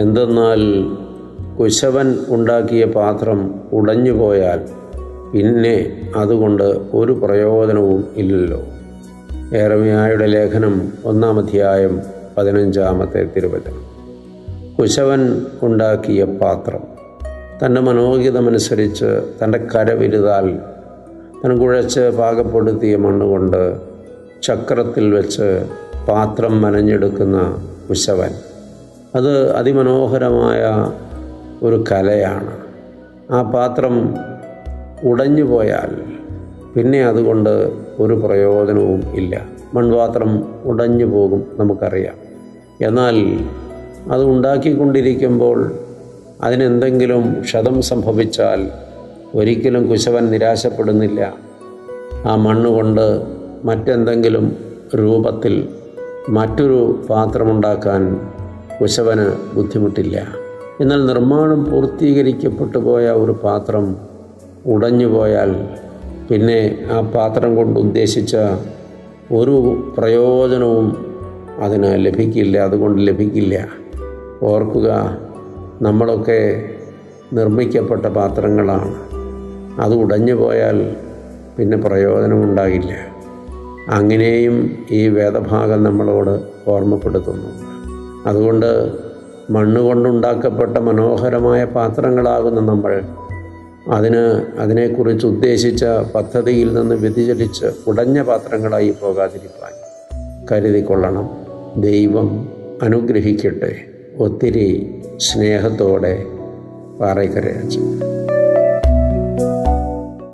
എന്തെന്നാൽ കുശവൻ ഉണ്ടാക്കിയ പാത്രം ഉടഞ്ഞുപോയാൽ പിന്നെ അതുകൊണ്ട് ഒരു പ്രയോജനവും ഇല്ലല്ലോ. യെരമ്യായുടെ ലേഖനം 1-ാം അധ്യായം 15-ാമത്തെ തിരുവചനം. കുശവൻ ഉണ്ടാക്കിയ പാത്രം തൻ്റെ മനോഹിതമനുസരിച്ച് തൻ്റെ കരവിരുതാൽ താൻ കുഴച്ച് പാകപ്പെടുത്തിയ മണ്ണുകൊണ്ട് ചക്രത്തിൽ വെച്ച് പാത്രം മെനഞ്ഞെടുക്കുന്ന കുശവൻ, അത് അതിമനോഹരമായ ഒരു കലയാണ്. ആ പാത്രം ഉടഞ്ഞു പോയാൽ പിന്നെ അതുകൊണ്ട് ഒരു പ്രയോജനവും ഇല്ല. മൺപാത്രം ഉടഞ്ഞു പോകും, നമുക്കറിയാം. എന്നാൽ അത് ഉണ്ടാക്കിക്കൊണ്ടിരിക്കുമ്പോൾ അതിനെന്തെങ്കിലും ക്ഷതം സംഭവിച്ചാൽ ഒരിക്കലും കുശവൻ നിരാശപ്പെടുന്നില്ല. ആ മണ്ണുകൊണ്ട് മറ്റെന്തെങ്കിലും രൂപത്തിൽ മറ്റൊരു പാത്രമുണ്ടാക്കാൻ കുശവന് ബുദ്ധിമുട്ടില്ല. എന്നാൽ നിർമ്മാണം പൂർത്തീകരിക്കപ്പെട്ടു പോയ ഒരു പാത്രം ഉടഞ്ഞു പോയാൽ പിന്നെ ആ പാത്രം കൊണ്ട് ഉദ്ദേശിച്ച ഒരു പ്രയോജനവും അതിന് ലഭിക്കില്ല, അതുകൊണ്ട് ലഭിക്കില്ല. ഓർക്കുക, നമ്മളൊക്കെ നിർമ്മിക്കപ്പെട്ട പാത്രങ്ങളാണ്. അത് ഉടഞ്ഞു പോയാൽ പിന്നെ പ്രയോജനമുണ്ടാകില്ല. അങ്ങനെയും ഈ വേദഭാഗം നമ്മളോട് ഓർമ്മപ്പെടുത്തുന്നു. അതുകൊണ്ട് മണ്ണുകൊണ്ടുണ്ടാക്കപ്പെട്ട മനോഹരമായ പാത്രങ്ങളാകുന്ന നമ്മൾ അതിനെക്കുറിച്ച് ഉദ്ദേശിച്ച പദ്ധതിയിൽ നിന്ന് വ്യതിചലിച്ച് ഉടഞ്ഞ പാത്രങ്ങളായി പോകാതിരിക്കാൻ കരുതിക്കൊള്ളണം. ദൈവം അനുഗ്രഹിക്കട്ടെ. ഒത്തിരി സ്നേഹത്തോടെ പാറയ്ക്കര അച്ഛൻ.